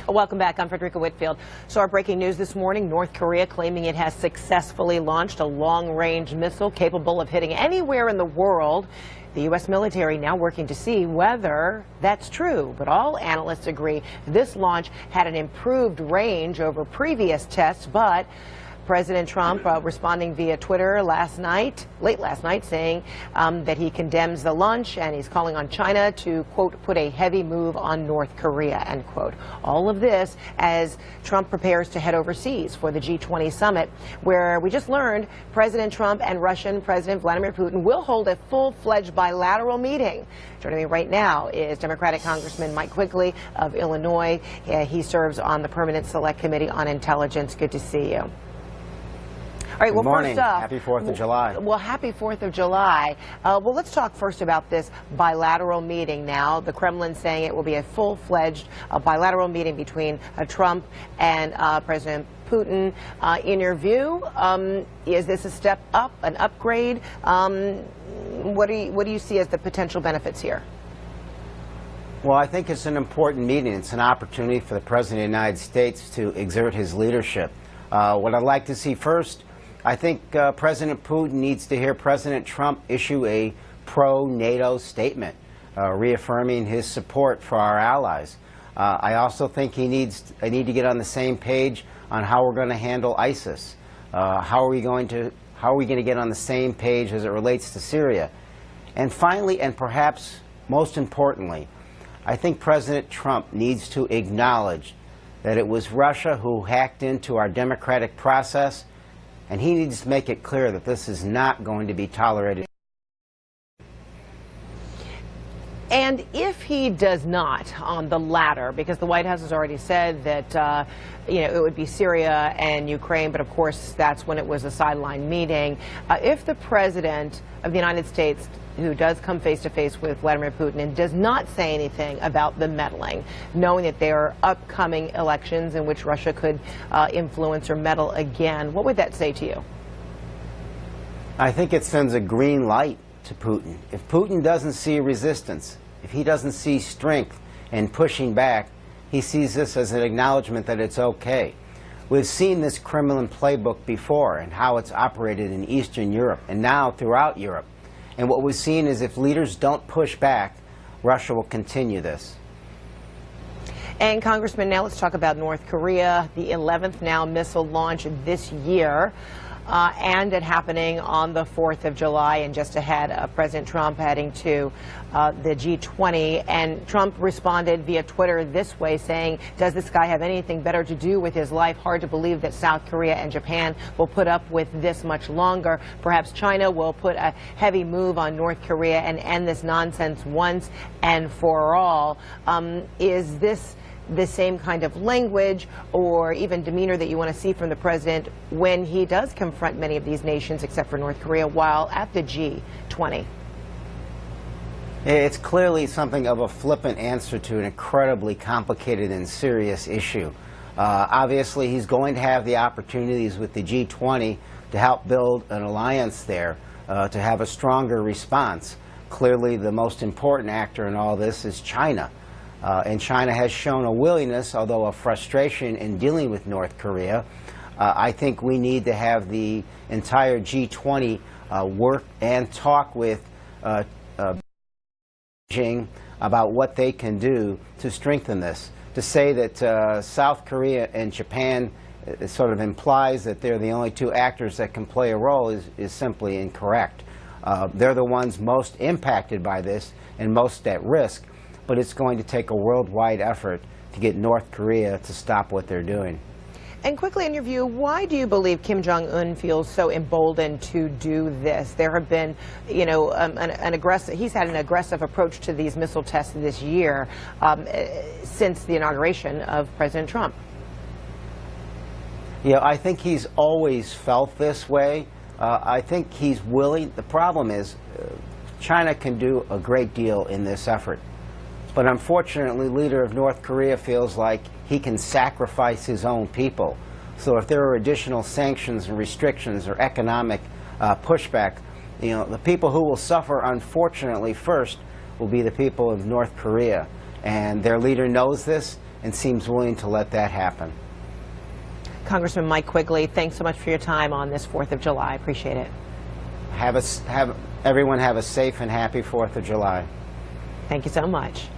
Welcome back. I'm Frederica Whitfield. So our breaking news this morning, North Korea claiming it has successfully launched a long-range missile capable of hitting anywhere in the world. The U.S. military now working to see whether that's true. But all analysts agree this launch had an improved range over previous tests, but President Trump responding via Twitter late last night, saying that he condemns the launch and he's calling on China to, quote, put a heavy move on North Korea, end quote. All of this as Trump prepares to head overseas for the G20 summit, where we just learned President Trump and Russian President Vladimir Putin will hold a full-fledged bilateral meeting. Joining me right now is Democratic Congressman Mike Quigley of Illinois. He serves on the Permanent Select Committee on Intelligence. Good to see you. All right, Good morning. First off, happy 4th of July. Well, happy 4th of July. Well, let's talk first about this bilateral meeting now. The Kremlin saying it will be a full-fledged bilateral meeting between Trump and President Putin. In your view, is this a step up, an upgrade? What do you see as the potential benefits here? Well, I think it's an important meeting. It's an opportunity for the President of the United States to exert his leadership. What I'd like to see first, I think President Putin needs to hear President Trump issue a pro-NATO statement, reaffirming his support for our allies. I also think I need to get on the same page on how we're going to handle ISIS. How are we going to get on the same page as it relates to Syria? And finally, and perhaps most importantly, I think President Trump needs to acknowledge that it was Russia who hacked into our democratic process, and he needs to make it clear that this is not going to be tolerated. And if he does not on the latter, because the White House has already said that it would be Syria and Ukraine, but of course that's when it was a sideline meeting. If the President of the United States, who does come face-to-face with Vladimir Putin and does not say anything about the meddling, knowing that there are upcoming elections in which Russia could influence or meddle again, what would that say to you? I think it sends a green light to Putin. If Putin doesn't see resistance, if he doesn't see strength in pushing back, he sees this as an acknowledgement that it's okay. We've seen this Kremlin playbook before and how it's operated in Eastern Europe and now throughout Europe. And what we've seen is if leaders don't push back, Russia will continue this. And Congressman, now let's talk about North Korea, the 11th now missile launch this year. And it happening on the 4th of July, and just ahead of President Trump heading to the G20. And Trump responded via Twitter this way, saying, does this guy have anything better to do with his life? Hard to believe that South Korea and Japan will put up with this much longer. Perhaps China will put a heavy move on North Korea and end this nonsense once and for all. Is this the same kind of language or even demeanor that you want to see from the president when he does confront many of these nations, except for North Korea, while at the G20? It's clearly something of a flippant answer to an incredibly complicated and serious issue. Obviously, he's going to have the opportunities with the G20 to help build an alliance there, to have a stronger response. Clearly, the most important actor in all this is China. And China has shown a willingness, although a frustration, in dealing with North Korea. I think we need to have the entire G20 work and talk with Beijing about what they can do to strengthen this. To say that South Korea and Japan sort of implies that they're the only two actors that can play a role is simply incorrect. They're the ones most impacted by this and most at risk. But it's going to take a worldwide effort to get North Korea to stop what they're doing. And quickly, in your view, why do you believe Kim Jong-un feels so emboldened to do this? There have been, he's had an aggressive approach to these missile tests this year since the inauguration of President Trump. Yeah, I think he's always felt this way. I think he's willing. The problem is China can do a great deal in this effort. But unfortunately, the leader of North Korea feels like he can sacrifice his own people. So if there are additional sanctions and restrictions or economic pushback, the people who will suffer, unfortunately, first will be the people of North Korea. And their leader knows this, and seems willing to let that happen. Congressman Mike Quigley, thanks so much for your time on this 4th of July. I appreciate it. Everyone have a safe and happy 4th of July. Thank you so much.